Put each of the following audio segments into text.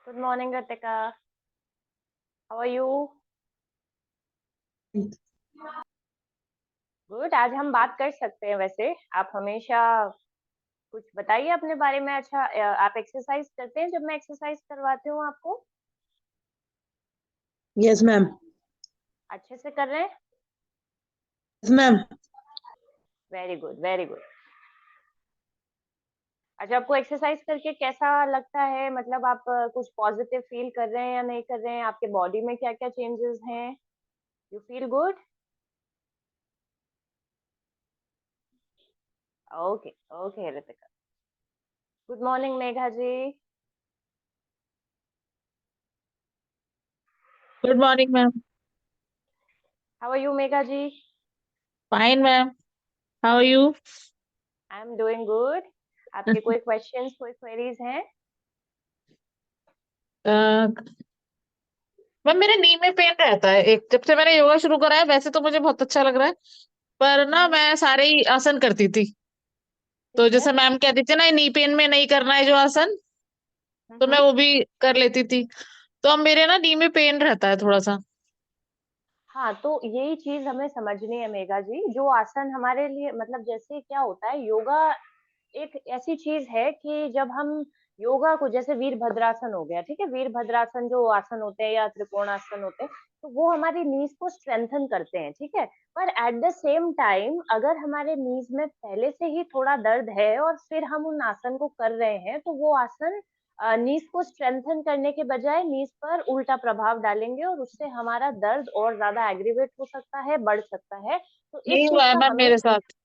Good morning, Ritika. How are you? Good. आज हम बात कर सकते हैं वैसे। आप हमेशा कुछ बताइए अपने बारे में। अच्छा, आप एक्सरसाइज करते हैं? जब मैं एक्सरसाइज करवाती हूँ आपको यस मैम। अच्छे से कर रहे हैं? Yes ma'am. Very good, very good. अच्छा, आपको एक्सरसाइज करके कैसा लगता है? मतलब आप कुछ पॉजिटिव फील कर रहे हैं या नहीं कर रहे हैं? आपके बॉडी में क्या क्या चेंजेस हैं? You feel good? Okay okay Ritika. Good morning Megha ji. Good morning ma'am. How are you Megha ji? Fine ma'am. How are you? I am doing good. आपके कोई क्वेश्चंस, कोई क्वेरीज हैं? मैम मेरे नी में पेन रहता है एक जब से मैंने योगा शुरू करा है। वैसे तो मुझे बहुत अच्छा लग रहा है, पर ना हम्म। मैं सारे ही आसन करती थी। तो ठीक है। जैसे मैम कहती थी ना, नी पेन में नहीं करना है जो आसन, तो मैं हम्म। वो भी कर लेती थी। तो अब मेरे ना नी में पेन रहता है थोड़ा सा। हाँ, तो यही चीज हमें समझनी है मेघा जी। जो आसन हमारे लिए, मतलब जैसे क्या होता है, योगा एक ऐसी चीज है कि जब हम योगा को, जैसे वीरभद्रासन हो गया, ठीक है, वीरभद्रासन जो आसन होते हैं या त्रिकोणासन होते हैं, तो वो हमारी नीज को स्ट्रेंथन करते हैं, ठीक है। पर एट द सेम टाइम अगर हमारे नीज में पहले से ही थोड़ा दर्द है और फिर हम उन आसन को कर रहे हैं, तो वो आसन नीज को स्ट्रेंथन करने के बजाय नीज पर उल्टा प्रभाव डालेंगे और उससे हमारा दर्द और ज्यादा एग्रीवेट हो सकता है, बढ़ सकता है। तो इस यही चीज हुआ है का मैम मेरे हमेशा, साथ।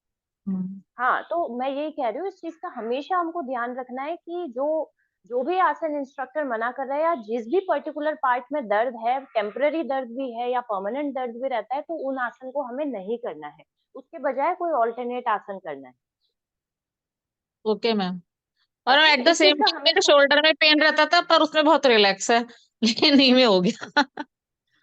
हम्म। हाँ, तो मैं यही कह रही हूँ, इस चीज का हमेशा हमको ध्यान रखना है कि जो जो भी आसन इंस्ट्रक्टर मना कर रहा है, या जिस भी पर्टिकुलर पार्ट में दर्द है, टेम्पररी दर्द भी है या परमानेंट दर्द भी रहता है, तो उन आसन को हमें नहीं करना है। उसके बजाय कोई ऑल्टरनेट आसन करना है। Okay ma'am. और ओके, एट द इस चीज सेम का टाइम मेरे हमेशा। शोल्डर में पेन रहता था, पर उसमें बहुत रिलैक्स है लेकिन नी में हो गया।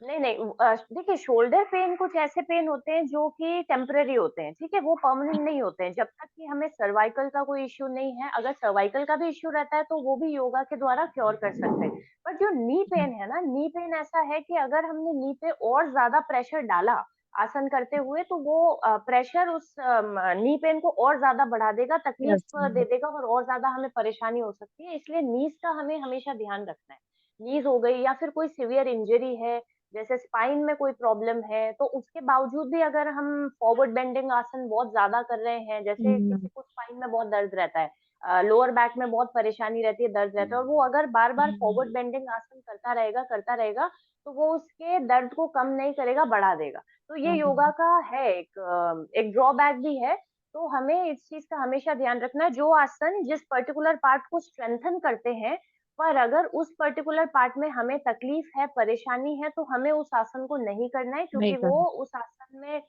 नहीं नहीं, देखिए, शोल्डर पेन कुछ ऐसे पेन होते हैं जो कि टेम्पररी होते हैं, ठीक है, वो परमानेंट नहीं होते हैं। जब तक कि हमें सर्वाइकल का कोई इश्यू नहीं है, अगर सर्वाइकल का भी इश्यू रहता है तो वो भी योगा के द्वारा क्योर कर सकते हैं। पर जो नी पेन है ना, नी पेन ऐसा है कि अगर हमने नी पे और ज्यादा प्रेशर डाला आसन करते हुए, तो वो प्रेशर उस नी पेन को और ज्यादा बढ़ा देगा, तकलीफ यस। दे देगा और ज्यादा हमें परेशानी हो सकती है। इसलिए नीज का हमें हमेशा ध्यान रखना है। नीज हो गई या फिर कोई सिवियर इंजरी है, जैसे स्पाइन में कोई प्रॉब्लम है, तो उसके बावजूद भी अगर हम फॉरवर्ड बेंडिंग आसन बहुत ज्यादा कर रहे हैं, जैसे किसी को स्पाइन में बहुत दर्द रहता है, लोअर बैक में बहुत परेशानी रहती है, दर्द रहता है, और वो अगर बार बार फॉरवर्ड बेंडिंग आसन करता रहेगा, तो वो उसके दर्द को कम नहीं करेगा, बढ़ा देगा। तो ये योगा का है एक ड्रॉबैक भी है। तो हमें इस चीज का हमेशा ध्यान रखना है, जो आसन जिस पर्टिकुलर पार्ट को स्ट्रेंथन करते हैं, पर अगर उस पर्टिकुलर पार्ट में हमें तकलीफ है, परेशानी है, तो हमें उस आसन को नहीं करना है, नहीं क्योंकि वो कर। उस आसन में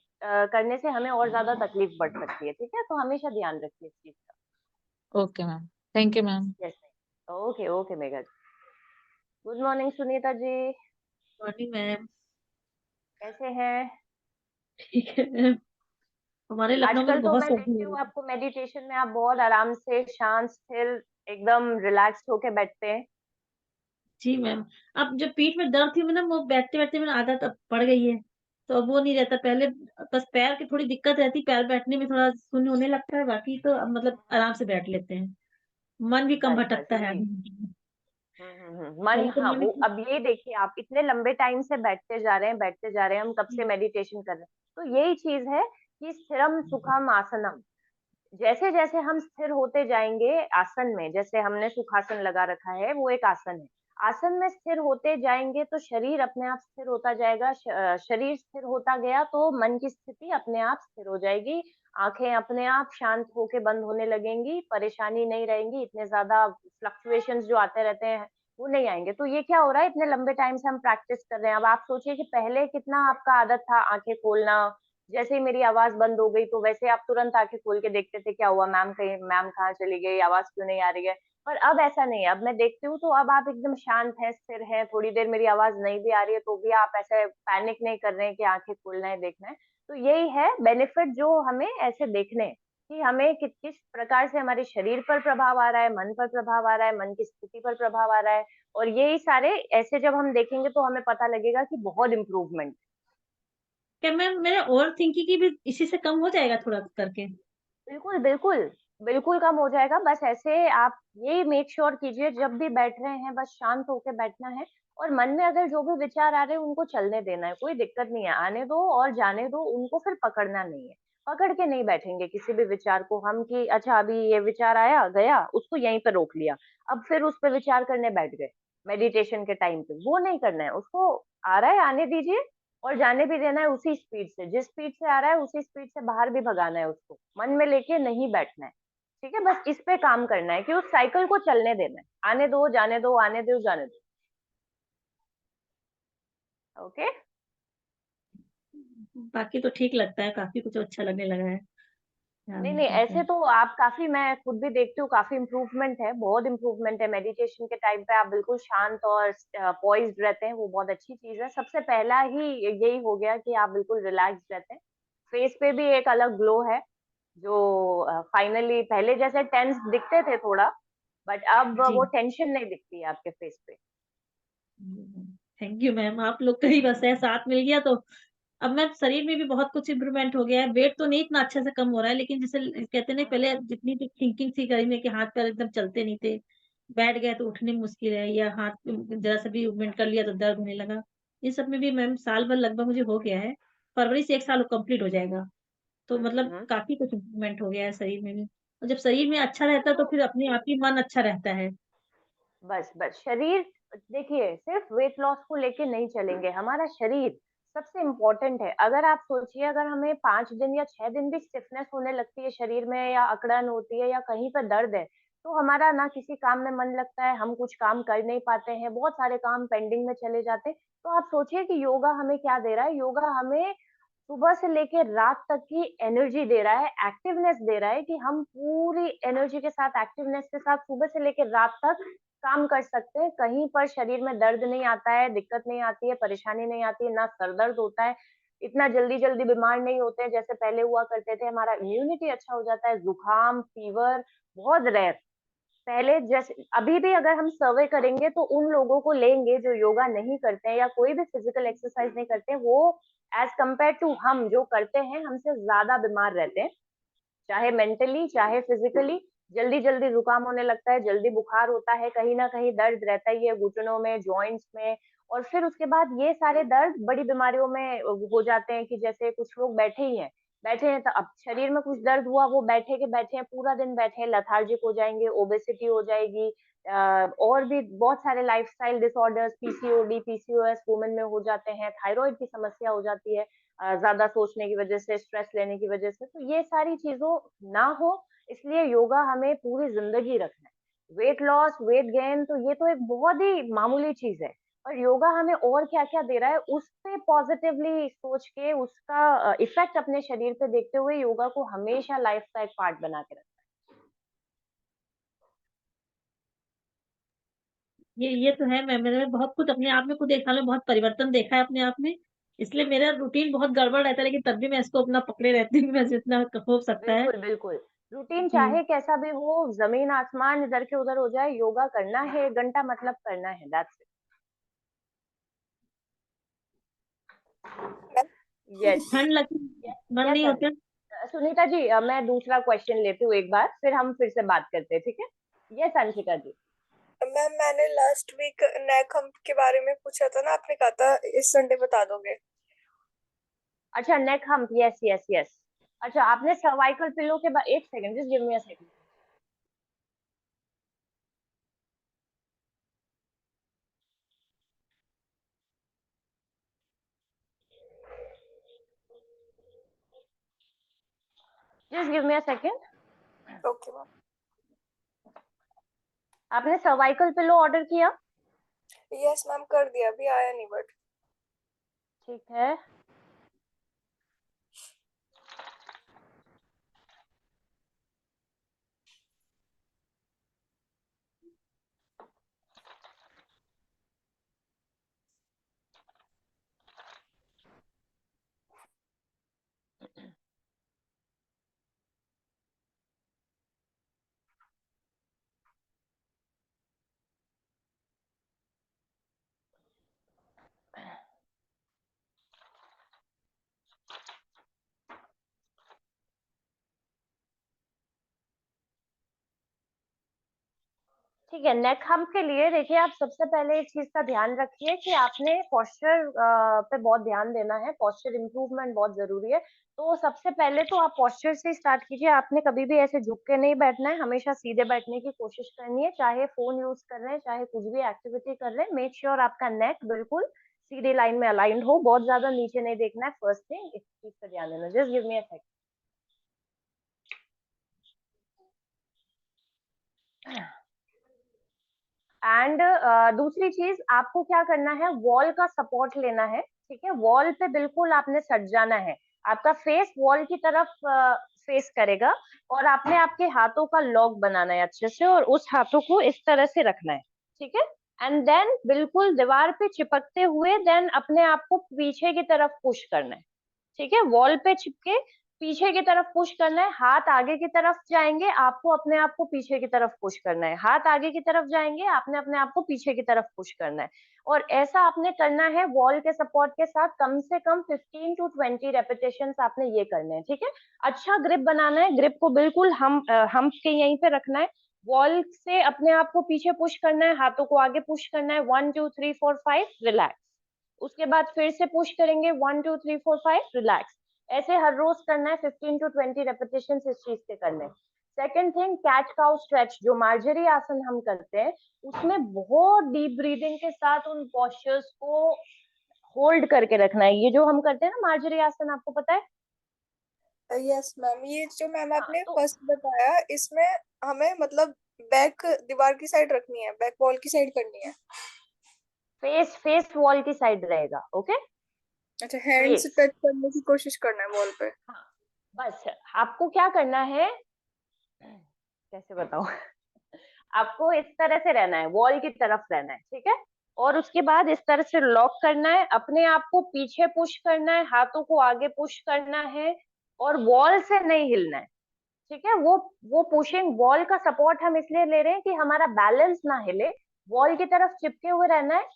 करने से हमें और ज्यादा तकलीफ बढ़ सकती है, ठीक है। तो हमेशा ध्यान रखिए इस चीज का। Okay ma'am. Thank you ma'am. Yes. Okay okay Megha ji. Good morning Sunita ji. Morning ma'am. कैसे हैं? ठीक है मैम। हमारे लखनऊ में तो आजकल तो बहुत मैं सर्दी देखती हो हूँ रही है। आपको मेडिटेशन में, आप बहुत आराम से शांत स्थिर एकदम रिलैक्स्ड होके बैठते हैं। जी मैम। अब जब पीठ में दर्द थी मैं ना, वो बैठते बैठते मैंने आदत अब पड़ गई है। तो अब वो नहीं रहता पहले। बस पैर की थोड़ी दिक्कत रहती, पैर बैठने में थोड़ा शून्य होने लगता है, बाकी तो अब मतलब आराम से बैठ लेते हैं। मन भी कम बस बस भटकता है। यही। मन, पहले तो हाँ, मन। वो अब ये देखिए, आप इतने लंबे टाइम से बैठते जा रहे हैं, बैठते जा रहे हैं, हम कब से मेडिटेशन कर रहे हैं, तो यही चीज है कि स्थिरम सुखम आसनम। जैसे जैसे हम स्थिर होते जाएंगे आसन में, जैसे हमने सुखासन लगा रखा है, वो एक आसन है, आसन में स्थिर होते जाएंगे तो शरीर अपने आप स्थिर होता जाएगा। शरीर स्थिर होता गया तो मन की स्थिति अपने आप स्थिर हो जाएगी। आंखें अपने आप शांत होके बंद होने लगेंगी, परेशानी नहीं रहेंगी, इतने ज्यादा फ्लक्चुएशंस जो आते रहते हैं वो नहीं आएंगे। तो ये क्या हो रहा है, इतने लंबे टाइम से हम प्रैक्टिस कर रहे हैं। अब आप सोचिए कि पहले कितना आपका आदत था आंखें खोलना, जैसे ही मेरी आवाज बंद हो गई तो वैसे आप तुरंत आंखें खोल के देखते थे, क्या हुआ, मैम कहीं, मैम कहाँ चली गई, आवाज क्यों नहीं आ रही है। पर अब ऐसा नहीं है। अब मैं देखती हूँ तो अब आप एकदम शांत हैं, स्थिर हैं, थोड़ी देर मेरी आवाज नहीं भी आ रही है तो भी आप ऐसे पैनिक नहीं कर रहे हैं कि आंखें खोलना है, देखना है। तो यही है बेनिफिट जो हमें ऐसे देखने हैं। कि हमें किस प्रकार से हमारे शरीर पर प्रभाव आ रहा है, मन पर प्रभाव आ रहा है, मन की स्थिति पर प्रभाव आ रहा है। और यही सारे ऐसे जब हम देखेंगे तो हमें पता लगेगा कि बहुत इम्प्रूवमेंट। क्या मैम मेरा ओवर थिंकिंग की भी इसी से कम हो जाएगा थोड़ा करके? बिल्कुल, बिल्कुल। बिल्कुल कम हो जाएगा। बस ऐसे आप ये मेक श्योर कीजिए जब भी बैठ रहे हैं बस शांत होके बैठना है और मन में अगर जो भी विचार आ रहे हैं उनको चलने देना है, कोई दिक्कत नहीं है। आने दो और जाने दो, उनको फिर पकड़ना नहीं है। पकड़ के नहीं बैठेंगे किसी भी विचार को हम कि अच्छा अभी ये विचार आया, गया, उसको यहीं पे रोक लिया। अब फिर उस पे विचार करने बैठ गए, मेडिटेशन के टाइम पे। वो नहीं करना है, उसको आ रहा है आने दीजिए और जाने भी देना है उसी स्पीड से, जिस स्पीड से आ रहा है उसी स्पीड से बाहर भी भगाना है उसको, मन में लेके नहीं बैठना है। ठीक है, बस इस पे काम करना है कि उस साइकिल को चलने देना है, आने दो जाने दो, आने दो जाने दो। ओके। बाकी तो ठीक लगता है, काफ़ी कुछ अच्छा लगने लगा है। हाँ, नहीं नहीं, ठीक ऐसे है। तो आप काफी, मैं खुद भी देखती हूँ काफी इम्प्रूवमेंट है, बहुत इम्प्रूवमेंट है। मेडिटेशन के टाइम पे आप बिल्कुल शांत और पॉइज्ड रहते हैं, वो बहुत अच्छी चीज है। सबसे पहला ही यही हो गया कि आप बिल्कुल रिलैक्स रहते हैं। फेस पे भी एक अलग ग्लो है, जो फाइनली पहले जैसे टेंस दिखते थे थोड़ा, बट अब जी। वो टेंशन नहीं दिखती है आपके फेस पे। थैंक यू मैम, आप लोग का ही बस है, साथ मिल गया तो अब मैं शरीर में भी बहुत कुछ इम्प्रूवमेंट हो गया है। वेट तो नहीं इतना अच्छे से कम हो रहा है, लेकिन जैसे कहते हैं ना, पहले जितनी भी थिंकिंग थी कहीं में कि हाथ पैर एकदम चलते नहीं थे, बैठ गए तो उठने में मुश्किल है, या हाथ जरा सा भी मूवमेंट कर लिया तो दर्द होने लगा। इन सब में भी मैम साल भर लगभग मुझे हो गया है। फरवरी से 1 साल कंप्लीट हो जाएगा। तो मतलब हम्म। काफ़ी कुछ इम्प्रूवमेंट हो गया है शरीर में भी। और जब शरीर में अच्छा रहता है तो फिर अपने आप ही मन अच्छा रहता है। बस बस शरीर, देखिए सिर्फ वेट लॉस को लेके नहीं चलेंगे, हमारा शरीर सबसे इम्पोर्टेंट है। अगर आप सोचिए, अगर हमें 5 दिन या 6 दिन भी स्टिफनेस होने लगती है शरीर में, या अकड़न होती है, या कहीं पर दर्द है, तो हमारा ना किसी काम में मन लगता है, हम कुछ काम कर नहीं पाते हैं, बहुत सारे काम पेंडिंग में चले जाते हैं। तो आप सोचिए कि योगा हमें क्या दे रहा है। योगा हमें सुबह से लेके रात तक की एनर्जी दे रहा है, एक्टिवनेस दे रहा है कि हम पूरी एनर्जी के साथ, एक्टिवनेस के साथ सुबह से लेके रात तक काम कर सकते हैं। कहीं पर शरीर में दर्द नहीं आता है, दिक्कत नहीं आती है, परेशानी नहीं आती है, ना सर दर्द होता है। इतना जल्दी-जल्दी बीमार नहीं होते हैं जैसे पहले हुआ करते थे। हमारा इम्यूनिटी अच्छा हो जाता है, जुकाम, फीवर बहुत रेयर। पहले जैसे अभी भी अगर हम सर्वे करेंगे तो उन लोगों को लेंगे जो योगा नहीं करते हैं या कोई भी फिजिकल एक्सरसाइज नहीं करते हैं, वो एज कंपेयर टू हम जो करते हैं हमसे ज्यादा बीमार रहते हैं, चाहे मेंटली चाहे फिजिकली। जल्दी जल्दी जुकाम होने लगता है, जल्दी बुखार होता है, कहीं ना कहीं दर्द रहता ही है घुटनों में, जॉइंट्स में। और फिर उसके बाद ये सारे दर्द बड़ी बीमारियों में हो जाते हैं कि जैसे कुछ लोग बैठे हैं तो अब शरीर में कुछ दर्द हुआ, वो बैठे के बैठे हैं, पूरा दिन बैठे हैं, लेथार्जिक हो जाएंगे, ओबेसिटी हो जाएगी। और भी बहुत सारे lifestyle disorders, PCOD, PCOS women में हो जाते हैं, थायराइड की समस्या हो जाती है, ज्यादा सोचने की वजह से, स्ट्रेस लेने की वजह से। तो ये सारी चीजों ना हो, इसलिए योगा हमें पूरी जिंदगी रखना है। वेट लॉस, वेट गेन तो ये तो एक बहुत ही मामूली चीज है, और योगा हमें और क्या क्या दे रहा है उस पे पॉजिटिवली सोच के, उसका इफेक्ट अपने शरीर पे देखते हुए योगा को हमेशा लाइफ का एक पार्ट बना के रखना ये तो है मैम, मैंने बहुत कुछ अपने आप में खुद 1 साल में बहुत परिवर्तन देखा है अपने आप में। इसलिए मेरा रूटीन बहुत गड़बड़ रहता है, लेकिन तब भी मैं इसको अपना पकड़े रहती हूँ, मैं जितना हो है। सकता है। बिल्कुल बिल्कुल। रूटीन जी। चाहे कैसा भी हो, जमीन आसमान इधर के उधर हो जाए, योगा करना है 1 घंटा, मतलब करना है, दैट्स इट। यस। ठंड लगती मन यस नहीं सर। होता। सुनीता जी, मैं दूसरा क्वेश्चन लेती हूँ एक बार, फिर हम फिर से बात करते हैं, ठीक है? यस अंशिका जी। मैम मैंने लास्ट वीक नेक हम्प के बारे में पूछा था ना, आपने कहा था इस संडे बता दोगे। अच्छा, नेक हम्प, यस यस यस। अच्छा, आपने सर्वाइकल पिलो के बाद, एक second, just give me a second. Just give me a second. Okay ma'am. आपने सर्वाइकल पिलो ऑर्डर किया? यस मैम, कर दिया, अभी आया नहीं बट। ठीक है। ठीक है, नेक हम्प के लिए देखिए, आप सबसे पहले इस चीज का ध्यान रखिए कि आपने पोस्चर पे बहुत ध्यान देना है। पोस्चर इम्प्रूवमेंट बहुत जरूरी है। तो सबसे पहले तो आप पोस्चर से स्टार्ट कीजिए। आपने कभी भी ऐसे झुक के नहीं बैठना है, हमेशा सीधे बैठने की कोशिश करनी है। चाहे फोन यूज कर रहे हैं, चाहे कुछ भी एक्टिविटी कर रहे हैं, मेक श्योर आपका नेक बिल्कुल सीधे लाइन में अलाइंड हो। बहुत ज्यादा नीचे नहीं देखना है। फर्स्ट थिंग, इस चीज का ध्यान देना। Just give me a second. And दूसरी चीज, आपको क्या करना है, वॉल का सपोर्ट लेना है। ठीक है, वॉल पे बिल्कुल आपने सट जाना है। आपका फेस वॉल की तरफ फेस करेगा, और आपने आपके हाथों का लॉक बनाना है अच्छे से, और उस हाथों को इस तरह से रखना है। ठीक है, एंड देन बिल्कुल दीवार पे चिपकते हुए देन अपने आप को पीछे की तरफ पुश करना है। ठीक है, वॉल पे चिपके पीछे की तरफ पुश करना है। हाथ आगे की तरफ जाएंगे, आपको अपने आप को पीछे की तरफ पुश करना है। हाथ आगे की तरफ जाएंगे, आपने अपने आप को पीछे की तरफ पुश करना है। और ऐसा आपने करना है वॉल के सपोर्ट के साथ, कम से कम 15 to 20 रेपिटेशन आपने ये करने हैं। ठीक है, अच्छा ग्रिप बनाना है। ग्रिप को बिल्कुल हम के यहीं पे रखना है। वॉल से अपने आप को पीछे पुश करना है, हाथों को आगे पुश करना है। 1 2 3 4 5 रिलैक्स। उसके बाद फिर से पुश करेंगे, 1 2 3 4 5 रिलैक्स। ऐसे हर रोज करना है। 15 to 20 रेपिटेशन इस चीज के करने। Second thing, cat cow stretch, जो मार्जरी आसन हम करते हैं, उसमें बहुत डीप ब्रीदिंग के साथ उन पोस्चर्स को होल्ड करके रखना है। ये जो हम करते हैं ना मार्जरी आसन, आपको पता है? यस मैम, ये जो मैम हाँ, आपने तो फर्स्ट बताया, इसमें हमें मतलब बैक दीवार की साइड रखनी है, बैक वॉल की साइड करनी है। फेस फेस वॉल की साइड रहेगा। ओके, अच्छा, हैंड से फेस। टच करने की कोशिश करना है वॉल पे। हाँ, बस आपको क्या करना है, कैसे बताऊं, आपको इस तरह से रहना है, वॉल की तरफ रहना है। ठीक है, और उसके बाद इस तरह से लॉक करना है, अपने आप को पीछे पुश करना है, हाथों को आगे पुश करना है, और वॉल से नहीं हिलना है। ठीक है, वो पुशिंग, वॉल का सपोर्ट हम इसलिए ले रहे हैं कि हमारा बैलेंस ना हिले। वॉल की तरफ चिपके हुए रहना है।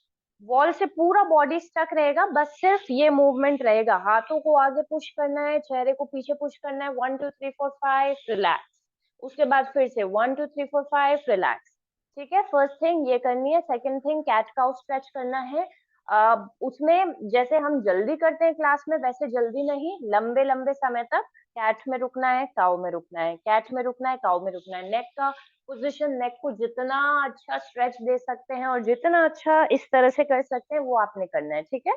वॉल से पूरा बॉडी स्टक रहेगा, बस सिर्फ ये मूवमेंट रहेगा। हाथों को आगे पुश करना है, चेहरे को पीछे पुश करना है। 1 2 3 4 5 रिलैक्स। उसके बाद फिर से 1 2 3 4 5 रिलैक्स। ठीक है, फर्स्ट थिंग ये करनी है। Second thing, cat cow stretch करना है। उसमें जैसे हम जल्दी करते हैं क्लास में, वैसे जल्दी नहीं, लंबे लंबे समय तक कैट में रुकना है, काउ में रुकना है, कैट में रुकना है, काउ में रुकना है। नेक का पोजीशन, नेक को जितना अच्छा स्ट्रेच दे सकते हैं और जितना अच्छा इस तरह से कर सकते हैं, वो आपने करना है। ठीक है,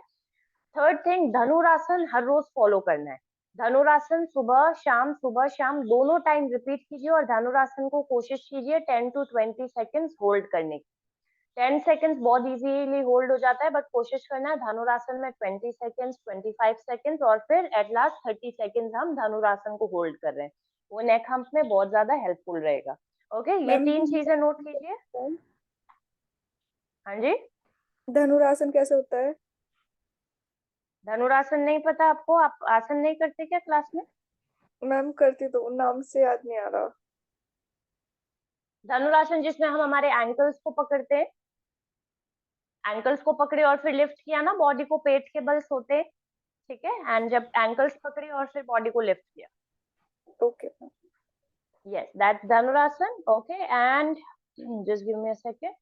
थर्ड थिंग, धनुरासन हर रोज फॉलो करना है। धनुरासन सुबह शाम दोनों टाइम रिपीट कीजिए, और धनुरासन को कोशिश कीजिए 10 to 20 सेकेंड्स होल्ड करने की। 10 सेकेंड्स बहुत इजीली होल्ड हो जाता है, बट कोशिश करना है धनुरासन में 20 सेकेंड्स, 25 सेकेंड्स, और फिर एट लास्ट 30 सेकेंड्स हम धनुरासन को होल्ड कर रहे हैं। वो नेक हम्प में बहुत ज्यादा हेल्पफुल रहेगा। ओके, ये मैम तीन चीजें नोट कीजिए। हाँ जी, धनुरासन कैसे होता है? धनुरासन नहीं पता आपको? आप आसन नहीं करते क्या क्लास में? मैम करती तो नाम से याद नहीं आ रहा। धनुरासन जिसमें हम हमारे एंकल्स को पकड़ते हैं, एंकल्स को पकड़े और फिर लिफ्ट किया ना, बॉडी को पेट के बल सोते। ठीक है, एंड जब एंकल्स पकड़ी और फिर बॉडी को लिफ्ट किया। Okay. Yes, that's Dhanurasan. Okay, and just give me a second.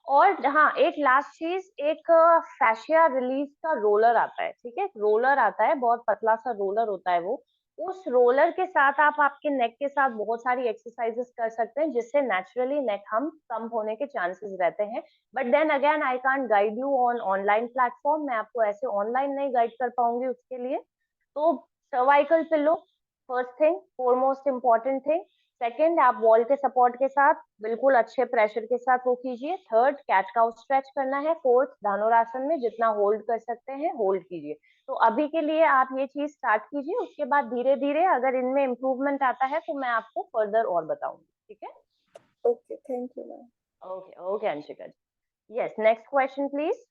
और हाँ, एक लास्ट चीज, एक फैशिया रिलीज का रोलर आता है। ठीक है, रोलर आता है, बहुत पतला सा रोलर होता है वो। उस रोलर के साथ आप आपके नेक के साथ बहुत सारी एक्सरसाइजेस कर सकते हैं, जिससे नेचुरली नेक हम कम होने के चांसेस रहते हैं। But then again, I can't guide you on online platform. मैं आपको ऐसे ऑनलाइन नहीं गाइड कर पाऊंगी उसके लिए। तो cervical pillow first thing, foremost important thing. Second, आप वॉल के सपोर्ट के साथ बिल्कुल अच्छे प्रेशर के साथ वो कीजिए। थर्ड, कैट काउ स्ट्रेच करना है। फोर्थ, धनुरासन में जितना होल्ड कर सकते हैं होल्ड कीजिए। तो अभी के लिए आप ये चीज स्टार्ट कीजिए, उसके बाद धीरे धीरे अगर इनमें इम्प्रूवमेंट आता है तो मैं आपको फर्दर और बताऊंगी। ठीक है, okay, thank you ma'am. Okay okay Anshika ji. Yes, next question please.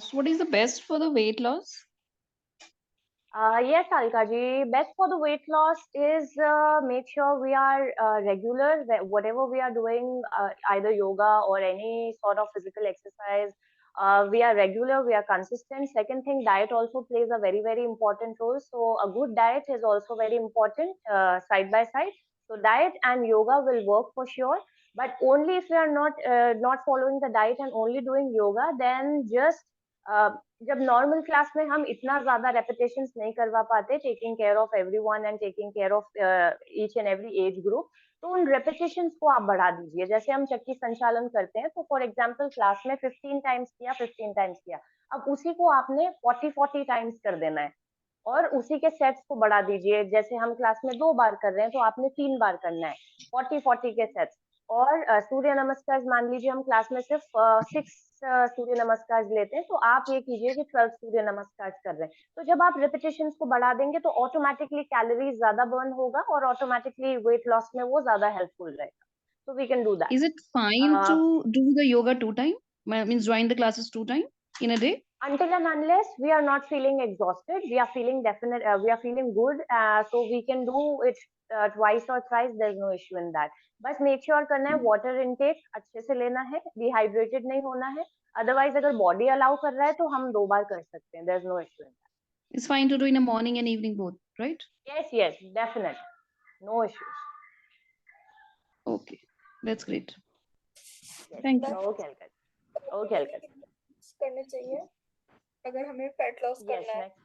So what is the best for the weight loss? Yes, Alka ji. Best for the weight loss is make sure we are regular. Whatever we are doing, either yoga or any sort of physical exercise, we are regular, we are consistent. Second thing, diet also plays a very, very important role. So a good diet is also very important, side by side. So diet and yoga will work for sure. But only if we are not following the diet and only doing yoga, then just जब normal class में हम इतना ज्यादा repetitions नहीं करवा पाते, taking care of everyone and taking care of each and every age group, तो उन रेपिटेशंस को आप बढ़ा दीजिए। जैसे हम चक्की संचालन करते हैं, तो फॉर एग्जांपल क्लास में 15 टाइम्स किया, 15 टाइम्स किया, अब उसी को आपने 40 टाइम्स कर देना है और उसी के सेट्स को बढ़ा दीजिए। जैसे हम क्लास में 2 बार कर रहे हैं, तो आपने 3 बार करना है, 40 के सेट्स। और सूर्य नमस्कार मान लीजिए हम क्लास में सिर्फ 6 सूर्य नमस्कार लेते हैं, तो आप ये कीजिए कि 12 सूर्य नमस्कार कर रहे हैं। तो जब आप रिपीटेशंस को बढ़ा देंगे, तो ऑटोमेटिकली कैलोरीज ज्यादा बर्न होगा और ऑटोमेटिकली वेट लॉस में वो ज्यादा हेल्पफुल रहेगा। So we can do that. Is it fine Uh, to do the yoga 2 time? Means join the classes 2 time in a day? Until and unless we are not feeling exhausted, we are feeling we are feeling good, so we can do it twice or thrice. There's no issue in that. बस make sure करना है water intake अच्छे से लेना है, dehydrated नहीं होना है। Otherwise अगर body allow कर रहा है तो हम 2 बार कर सकते हैं। There's no issue in that. It's fine to do in the morning and evening both, right? Yes, definitely, no issues. Okay, that's great. Yes. Thank you. Okay. करने चाहिए अगर हमें फैट लॉस Yes, करना है। next.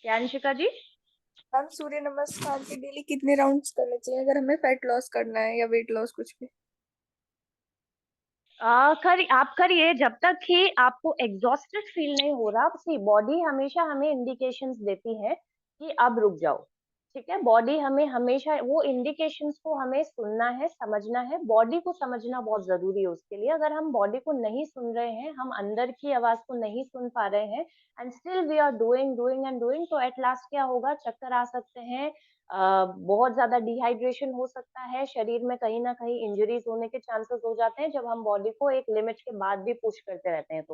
क्या अंशिका जी? Ma'am सूर्य नमस्कार के daily कितने राउंड्स करने चाहिए अगर हमें फैट लॉस करना है या वेट लॉस कुछ भी? आप करिए जब तक कि आपको एग्जॉस्टेड फील नहीं हो रहा। सी बॉडी हमेशा हमें इंडिकेशंस देती है कि अब रुक जाओ, ठीक है। बॉडी हमें हमेशा वो इंडिकेशंस को हमें सुनना है, समझना है। बॉडी को समझना बहुत जरूरी है उसके लिए। अगर हम बॉडी को नहीं सुन रहे हैं, हम अंदर की आवाज को नहीं सुन पा रहे हैं and still we are doing, तो एट लास्ट क्या होगा, चक्कर आ सकते हैं, बहुत ज्यादा डिहाइड्रेशन हो सकता है, शरीर में कहीं ना कहीं इंजरीज होने के चांसेस हो जाते हैं जब हम बॉडी को एक लिमिट के बाद भी पुश करते रहते हैं।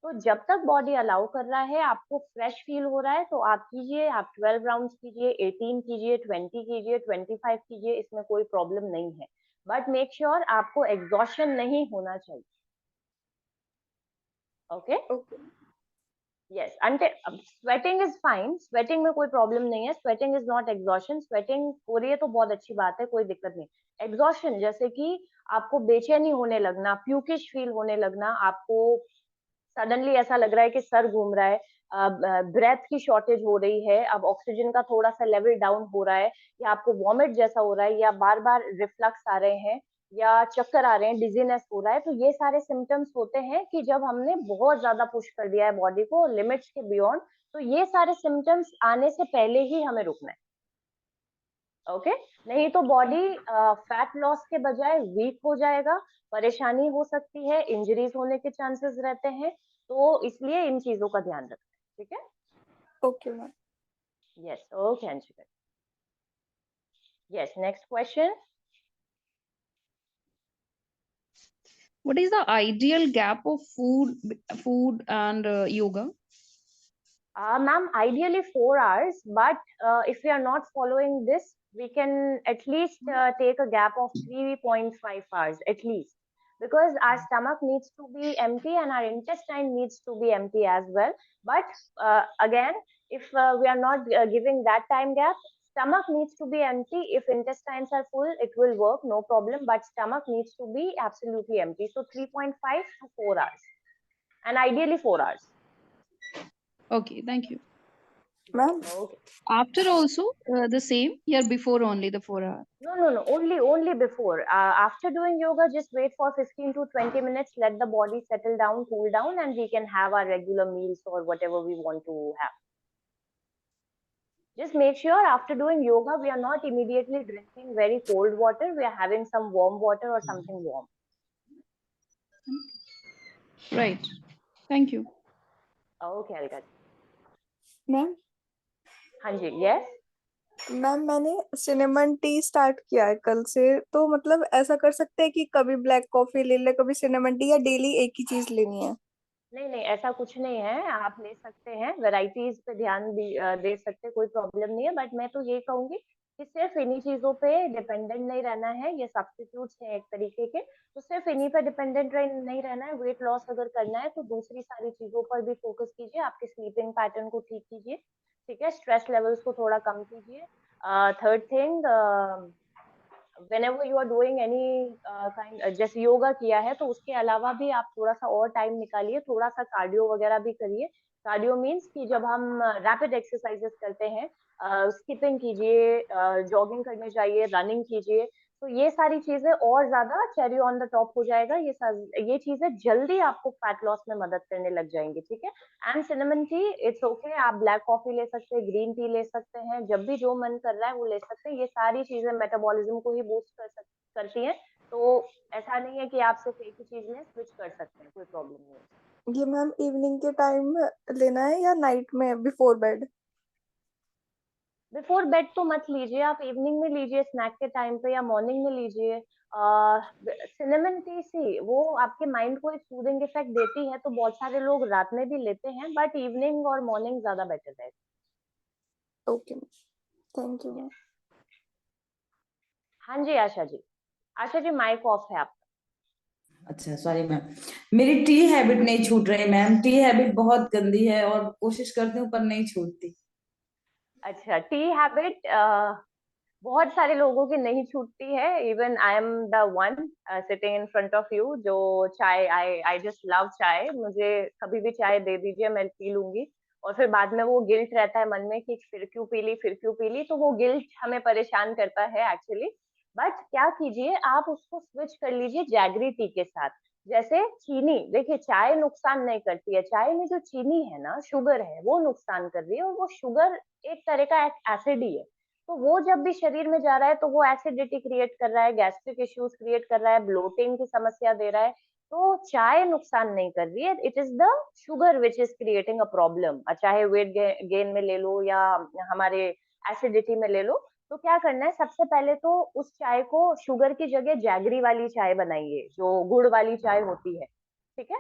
तो जब तक बॉडी अलाउ कर रहा है, आपको फ्रेश फील हो रहा है, तो आप कीजिए। आप 12 राउंड्स कीजिए, 18 कीजिए, 20 कीजिए, 25 कीजिए, इसमें कोई प्रॉब्लम नहीं है। बट मेक श्योर आपको एग्जॉशन नहीं होना चाहिए। Okay yes, sweating is fine, sweating में कोई प्रॉब्लम नहीं है। Sweating is not exhaustion. Sweating हो रही है तो बहुत अच्छी बात है, कोई दिक्कत नहीं। एग्जॉशन जैसे कि आपको बेचैनी होने लगना, प्यूकिश फील होने लगना, आपको सडनली ऐसा लग रहा है कि सर घूम रहा है, ब्रेथ की शॉर्टेज हो रही है, अब ऑक्सीजन का थोड़ा सा लेवल डाउन हो रहा है, या आपको वॉमिट जैसा हो रहा है, या बार बार रिफ्लक्स आ रहे हैं, या चक्कर आ रहे हैं, डिजीनेस हो रहा है, तो ये सारे सिम्टम्स होते हैं कि जब हमने बहुत ज्यादा पुश कर दिया है बॉडी को लिमिट्स के बियॉन्ड। तो ये सारे सिम्टम्स आने से पहले ही हमें रुकना है। ओके नहीं तो बॉडी फैट लॉस के बजाय वीक हो जाएगा, परेशानी हो सकती है, इंजरीज होने के चांसेस रहते हैं। तो इसलिए इन चीजों का ध्यान रखना है, ठीक है। Okay ma'am. Yes, okay Anshika. Yes, next question. What is the ideal gap of food and yoga? Ma'am, ideally 4 hours, but if we are not following this, we can at least take a gap of 3.5 hours at least, because our stomach needs to be empty and our intestine needs to be empty as well. But again, if we are not giving that time gap, stomach needs to be empty. If intestines are full, it will work, no problem, but stomach needs to be absolutely empty. So 3.5 to 4 hours, and ideally 4 hours. Okay, thank you. Ma'am, Okay. After also the same, yeah, before only the 4 hour. No, only before. After doing yoga, just wait for 15 to 20 minutes, let the body settle down, cool down, and we can have our regular meals or whatever we want to have. Just make sure after doing yoga, we are not immediately drinking very cold water. We are having some warm water or something warm. Right. Thank you. Okay, Alka. Ma'am हाँ जी, yes. Ma'am मैंने cinnamon T start किया है कल से, तो मतलब ऐसा कर सकते हैं कि कभी ब्लैक कॉफी ले ले, कभी सिनेमन टी, या डेली एक ही चीज लेनी है? नहीं नहीं, ऐसा कुछ नहीं है, आप ले सकते हैं, वैरायटीज पे ध्यान दे सकते हैं, कोई प्रॉब्लम नहीं है। बट मैं तो ये कहूंगी कि सिर्फ इन्हीं चीजों पे डिपेंडेंट नहीं रहना है, ये सब्स्टिट्यूट्स हैं एक तरीके के, तो सिर्फ इन्हीं पे डिपेंडेंट नहीं रहना है। वेट लॉस अगर करना है तो दूसरी सारी चीजों पर भी फोकस कीजिए, आपके स्लीपिंग पैटर्न को ठीक कीजिए, ठीक है, स्ट्रेस लेवल्स को थोड़ा कम कीजिए। Third thing, whenever you are doing any जैसे योगा किया है तो उसके अलावा भी आप थोड़ा सा और टाइम निकालिए, थोड़ा सा कार्डियो वगैरह भी करिए। कार्डियो मीन्स कि जब हम रैपिड एक्सरसाइजेस करते हैं, स्किपिंग कीजिए, जॉगिंग करने जाइए, रनिंग कीजिए, तो ये सारी चीजें और ज्यादा चेरी ऑन द टॉप हो जाएगा। ये चीजें जल्दी आपको फैट लॉस में मदद करने लग जाएंगी, ठीक है। And cinnamon T, it's okay, आप ब्लैक कॉफी ले सकते हैं, ग्रीन टी ले सकते हैं, जब भी जो मन कर रहा है वो ले सकते हैं। ये सारी चीजें मेटाबॉलिज्म को ही बूस्ट करती हैं, तो ऐसा नहीं है कि आप सिर्फ एक ही चीज में स्विच कर सकते हैं, कोई प्रॉब्लम नहीं है। ये मैम इवनिंग के टाइम लेना है या नाइट में बिफोर बेड? बिफोर बेड तो मत लीजिए, आप इवनिंग में लीजिए, स्नैक के टाइम पे या मॉर्निंग में लीजिए। सिनेमन टी सी वो आपके माइंड को एक सूदिंग इफेक्ट देती है, तो बहुत सारे लोग रात में भी लेते हैं, बट इवनिंग और मॉर्निंग ज्यादा बेटर है। Okay ma'am, thank you ma'am. हाँ जी आशा जी, आशा जी माइक ऑफ है आप। अच्छा सॉरी मैम, मेरी टी हैबिट नहीं छूट रही मैम। टी हैबिट बहुत गंदी है और कोशिश करती हूँ पर नहीं छूटती। अच्छा, टी हैबिट बहुत सारे लोगों की नहीं छूटती है। Even I am the one sitting in front of you जो चाय, आई आई जस्ट लव चाय, मुझे कभी भी चाय दे दीजिए मैं पी लूंगी। और फिर बाद में वो गिल्ट रहता है मन में कि फिर क्यों पी ली, फिर क्यों पी ली, तो वो गिल्ट हमें परेशान करता है एक्चुअली। बट क्या कीजिए, आप उसको स्विच कर लीजिए जैगरी टी के साथ। जैसे चीनी, देखिए चाय नुकसान नहीं करती है, चाय में जो चीनी है ना, शुगर है, वो नुकसान कर रही है, और वो शुगर एक तरह का एसिड ही है। तो वो जब भी शरीर में जा रहा है तो वो एसिडिटी क्रिएट कर रहा है, गैस्ट्रिक इश्यूज क्रिएट कर रहा है, ब्लोटिंग की समस्या दे रहा है। तो चाय नुकसान नहीं कर रही है, it is the sugar which is creating a problem. चाहे वेट गेन में ले लो या हमारे एसिडिटी में ले लो, तो क्या करना है, सबसे पहले तो उस चाय को शुगर की जगह जैगरी वाली चाय बनाइए, जो गुड़ वाली चाय होती है, ठीक है।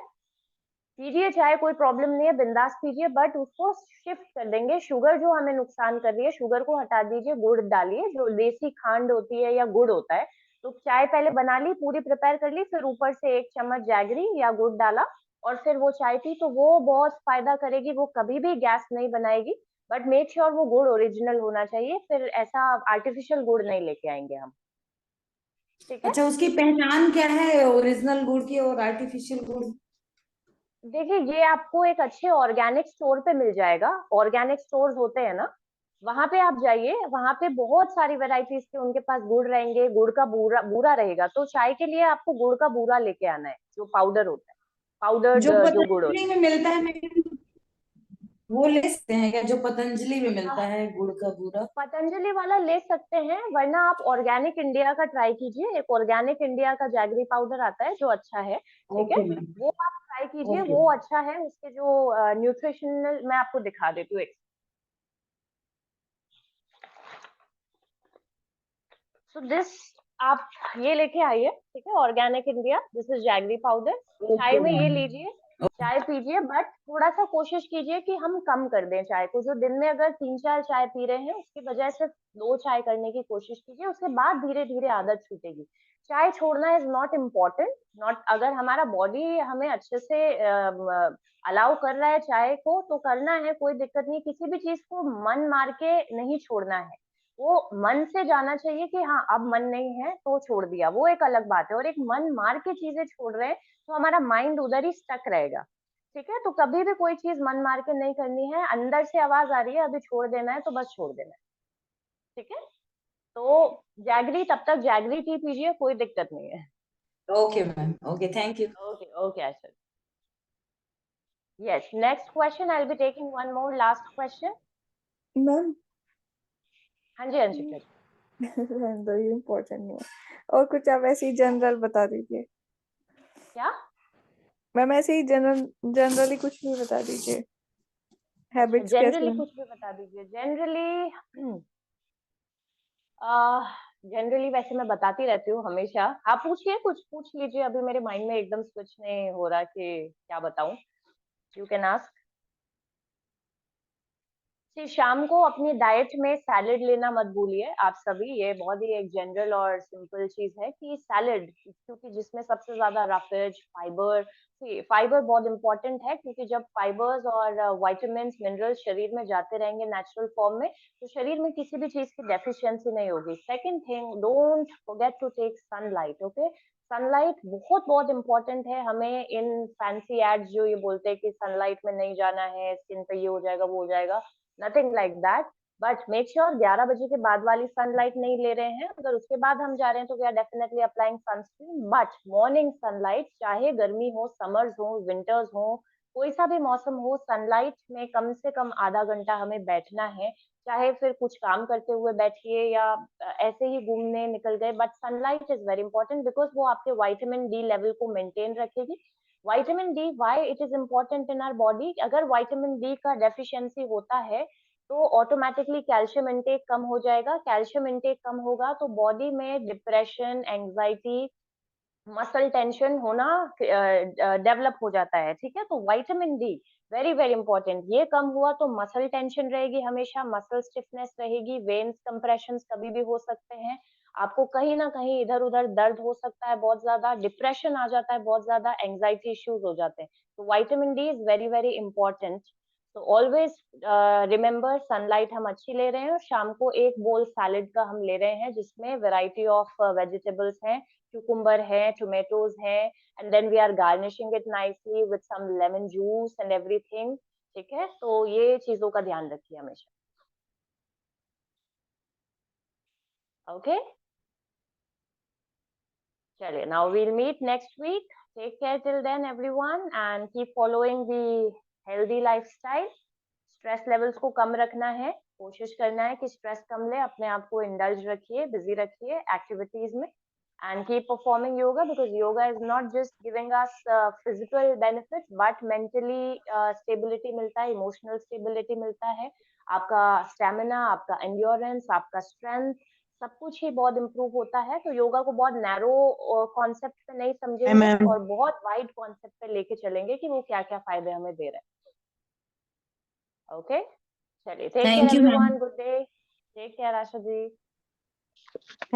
पीजिए चाहे, कोई प्रॉब्लम नहीं है, बिंदास पीजिए, बट उसको शिफ्ट कर देंगे। शुगर जो हमें नुकसान कर रही है, शुगर को हटा दीजिए, गुड़ डालिए, जो देसी खांड होती है या गुड़ होता है। तो चाय पहले बना ली, पूरी प्रिपेयर कर ली, फिर ऊपर से एक चम्मच जैगरी या गुड़ डाला, और फिर वो चाय पी, तो वो बहुत फायदा करेगी। वो कभी भी गैस नहीं बनाएगी, बट मेक श्योर वो गुड़ ओरिजिनल होना चाहिए, फिर ऐसा आर्टिफिशियल गुड़ नहीं लेके आएंगे हम, ठीक है। अच्छा, उसकी पहचान क्या है ओरिजिनल गुड़ की और आर्टिफिशियल गुड़? देखिए, ये आपको एक अच्छे ऑर्गेनिक स्टोर पे मिल जाएगा। ऑर्गेनिक स्टोर्स होते हैं ना, वहां पे आप जाइए, वहां पे बहुत सारी वैरायटीज के उनके पास गुड़ रहेंगे, गुड़ का बूरा बूरा रहेगा। तो चाय के लिए आपको गुड़ का बूरा लेके आना है, जो पाउडर होता है, जो पाउडर्ड जो गुड़ पतंजलि होता में मिलता है मैम, वो ले सकते हैं क्या? जो पतंजलि में है। मिलता है गुड़ का बूरा? पतंजलि वाला ले सकते हैं, वरना आप ऑर्गेनिक इंडिया का ट्राई कीजिए। एक ऑर्गेनिक इंडिया का जैगरी पाउडर आता है जो अच्छा है, ठीक है, ओके मैम। वो आप ट्राई कीजिए, ओके। वो अच्छा है। उसके जो न्यूट्रिशनल, मैं आपको दिखा देती हूँ। सो दिस, आप ये लेके आइए, ठीक है, organic India, this is jaggery powder. चाय ओके में ये मैम। लीजिए, चाय पीजिए, बट थोड़ा सा कोशिश कीजिए कि हम कम कर दें चाय को। जो दिन में अगर 3-4 चाय पी रहे हैं, उसकी बजाय सिर्फ 2 चाय करने की कोशिश कीजिए, उसके बाद धीरे धीरे आदत छूटेगी। चाय छोड़ना इज नॉट इम्पोर्टेंट, नॉट, अगर हमारा बॉडी हमें अच्छे से अलाउ कर रहा है चाय को तो करना है, कोई दिक्कत नहीं। किसी भी चीज को मन मार के नहीं छोड़ना है, वो मन से जाना चाहिए कि हाँ अब मन नहीं है तो छोड़ दिया, वो एक अलग बात है। और एक मन मार के चीजें छोड़ रहे हैं तो हमारा माइंड उधर ही स्टक रहेगा, ठीक है। तो कभी भी कोई चीज मन मार के नहीं करनी है, अंदर से आवाज आ रही है अभी छोड़ देना है तो बस छोड़ देना है, ठीक है। तो जैगरी, तब तक जैगरी टी पीजिए, कोई दिक्कत नहीं है। Okay ma'am, okay, thank you. Okay okay Asha. Yes, next question, I will be taking one more last question. Ma'am हाँ जी अंशिका जी। रहने दो, ये इम्पोर्टेंट नहीं है। और कुछ आप ऐसे ही जनरल बता दीजिए क्या? मैम, ऐसे ही जनरली कुछ भी बता दीजिए। अच्छा, हैबिट्स कैसे जनरली हैं? कुछ भी बता दीजिए। जनरली जनरली वैसे मैं बताती रहती हूँ हमेशा। आप पूछिए, कुछ पूछ लीजिए, अभी मेरे माइंड में एकदम स्विच नहीं हो रहा कि क्या बताऊं। You can ask. शाम को अपनी डाइट में सैलेड लेना मत भूलिए आप सभी। ये बहुत ही एक जनरल और सिंपल चीज है कि सैलेड, क्योंकि जिसमें सबसे ज्यादा रफेज, फाइबर, फाइबर बहुत इंपॉर्टेंट है, क्योंकि जब फाइबर्स और विटामिन्स, मिनरल्स शरीर में जाते रहेंगे नेचुरल फॉर्म में, तो शरीर में किसी भी चीज की डेफिशिएंसी नहीं होगी। Second thing, don't forget to take sunlight. Okay, sunlight बहुत बहुत इंपॉर्टेंट है हमें। इन फैंसी एड्स जो ये बोलते हैं कि सनलाइट में नहीं जाना है, स्किन पे ये हो जाएगा वो हो जाएगा, nothing like that. But make sure 11 बजे के बाद वाली सनलाइट नहीं ले रहे हैं। अगर उसके बाद हम जा रहे हैं तो we are definitely applying sunscreen, but morning sunlight, चाहे गर्मी हो, समर्स हो, विंटर्स हो, कोई सा भी मौसम हो, सनलाइट में कम से कम आधा घंटा हमें बैठना है। चाहे फिर कुछ काम करते हुए बैठिए या ऐसे ही घूमने निकल गए, but sunlight is very important because वो आपके विटामिन डी लेवल को मेंटेन रखेगी। Vitamin D, why it is important in our body? अगर विटामिन डी का डेफिशिएंसी होता है तो ऑटोमेटिकली कैल्शियम इनटेक कम हो जाएगा। कैल्शियम इनटेक कम होगा तो बॉडी में डिप्रेशन, एंजाइटी, मसल टेंशन होना डेवलप हो जाता है। ठीक है, तो vitamin D very very important. ये कम हुआ तो मसल टेंशन रहेगी, हमेशा मसल स्टिफनेस रहेगी, वेन्स कंप्रेशंस कभी भी हो सकते हैं, आपको कहीं ना कहीं इधर उधर दर्द हो सकता है बहुत ज्यादा, डिप्रेशन आ जाता है बहुत ज्यादा, एंजाइटी इश्यूज हो जाते हैं। तो vitamin D is very very important. तो ऑलवेज रिमेम्बर, सनलाइट हम अच्छी ले रहे हैं और शाम को एक बोल सैलेड का हम ले रहे हैं जिसमें वेराइटी ऑफ वेजिटेबल्स हैं, cucumber है, tomatoes है, and then we are garnishing it nicely with some lemon juice and everything। ठीक है, तो ये चीजों का ध्यान रखिए हमेशा। ओके, चलिए, now we'll meet next week। Take care till then everyone and keep following the healthy lifestyle। Stress levels को कम रखना है, कोशिश करना है कि स्ट्रेस कम ले, अपने आप को इंडल्ज रखिए, बिजी रखिए एक्टिविटीज में, and keep performing yoga because yoga is not just giving us physical benefits but mentally stability मिलता है, emotional stability मिलता है, आपका स्टेमिना, आपका एंड्योरेंस, आपका स्ट्रेंथ, सब कुछ ही बहुत इम्प्रूव होता है। तो योगा को बहुत नैरो कॉन्सेप्ट पे नहीं समझेंगे और बहुत वाइड कॉन्सेप्ट पे लेके चलेंगे कि वो क्या क्या फायदे हमें दे रहे हैं। ओके, चलिए, take care thank you ma'am. Everyone, good day, take care Asha ji.